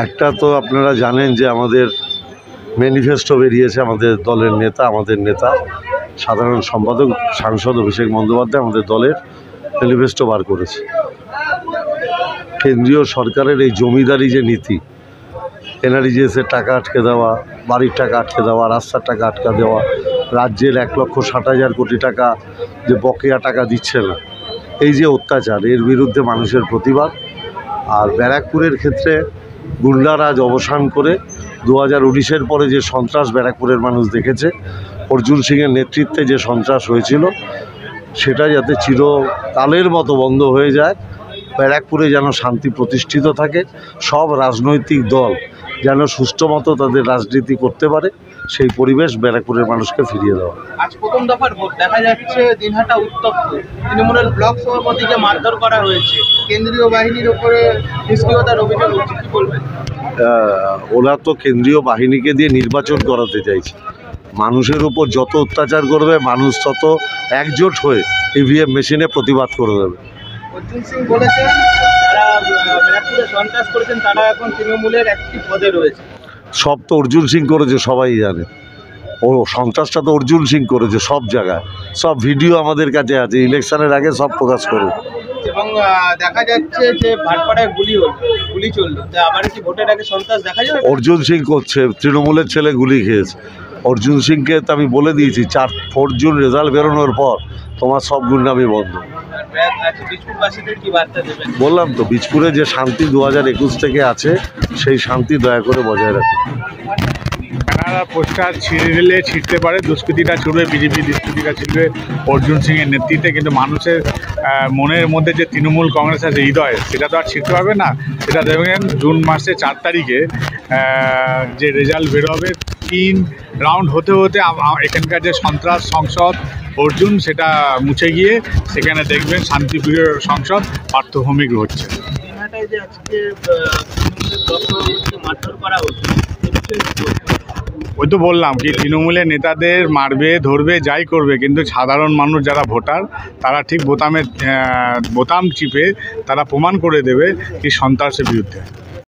একটা তো আপনারা জানেন যে আমাদের ম্যানিফেস্টো বেরিয়েছে, আমাদের দলের নেতা, আমাদের নেতা সাধারণ সম্পাদক সাংসদ অভিষেক বন্দ্যোপাধ্যায় আমাদের দলের ম্যানিফেস্টো বার করেছে। কেন্দ্রীয় সরকারের এই জমিদারি যে নীতি, এনআরইজিএসের টাকা আটকে দেওয়া, বাড়ির টাকা আটকে দেওয়া, রাস্তার টাকা আটকে দেওয়া, রাজ্যের 1,60,000 কোটি টাকা যে বকেয়া টাকা দিচ্ছে না, এই যে অত্যাচার, এর বিরুদ্ধে মানুষের প্রতিবাদ। আর ব্যারাকপুরের ক্ষেত্রে গুন্ডারাজ অবসান করে 2019-এর পরে যে সন্ত্রাস ব্যারাকপুরের মানুষ দেখেছে, অর্জুন সিংয়ের নেতৃত্বে যে সন্ত্রাস হয়েছিল, সেটা যাতে চিরকালের মতো বন্ধ হয়ে যায়, ব্যারাকপুরে যেন শান্তি প্রতিষ্ঠিত থাকে, সব রাজনৈতিক দল যেন সুষ্ঠু মতো তাদের রাজনীতি করতে পারে, সেই পরিবেশ ব্যারাকপুরের মানুষকে ফিরিয়ে দেওয়া। আজ প্রথম দফার ভোট, দেখা যাচ্ছে দিনহাটা উত্তপ্ত, তৃণমূলের ব্লক সভাপতিকে মারধর করা হয়েছে, কেন্দ্রীয় বাহিনীর উপরে নিষ্ক্রিয়তার অভিযোগ হচ্ছে, কি বলবেন? ওরা তো কেন্দ্রীয় বাহিনীকে দিয়ে নির্বাচন করাতে চাইছে। মানুষের উপর যত অত্যাচার করবে, মানুষ তত একজোট হয়ে ইভিএম মেশিনে প্রতিবাদ করে দেবে। অর্জুন সিং বলেছেন যারা ব্যারাকপুরে সন্ত্রাস করেছেন তারা এখন তৃণমূলের একটি পদে রয়েছে। সব তো অর্জুন সিং করেছে, সবাই জানে। ও সন্ত্রাসটা তো অর্জুন সিং করেছে সব জায়গায়, সব ভিডিও আমাদের কাছে আছে, ইলেকশনের আগে সব প্রকাশ করবে। এবং দেখা যাচ্ছে যে ভাটপাড়ায় গুলি চললো, আবার কি ভোটের আগে সন্ত্রাস দেখা যাবে? অর্জুন সিং করছে, তৃণমূলের ছেলে গুলি খেয়েছে। অর্জুন সিংকে তো আমি বলে দিয়েছি 4 জুন রেজাল্ট বেরোনোর পর তোমার সব গুন্ডামি বন্ধ। বললাম তো, বীজপুরে যে শান্তি 2021 থেকে আছে, সেই শান্তি দয়া করে বজায় রাখুন। পোস্টার ছিঁড়লে ছিঁড়তে পারে, দুষ্কৃতিটা ছুড়বে, বিজেপি দুষ্কৃতিটা ছিঁড়বে অর্জুন সিংয়ের নেতৃত্বে, কিন্তু মানুষের মনের মধ্যে যে তৃণমূল কংগ্রেস আছে হৃদয়, সেটা তো আর ছিঁড়তে পারবে না। সেটা দেখবেন জুন মাসে 4 তারিখে যে রেজাল্ট বেরোবে, 3 রাউন্ড হতে হতে এখানকার যে সন্ত্রাস সংসদ অর্জুন, সেটা মুছে গিয়ে সেখানে দেখবেন শান্তিপ্রিয় সংসদ পার্থভূমিক হচ্ছে। ওই তো বললাম কি, তৃণমূলের নেতাদের মারবে, ধরবে, যাই করবে, কিন্তু সাধারণ মানুষ যারা ভোটার, তারা ঠিক বোতাম চিপে তারা প্রমাণ করে দেবে এই সন্ত্রাসের বিরুদ্ধে।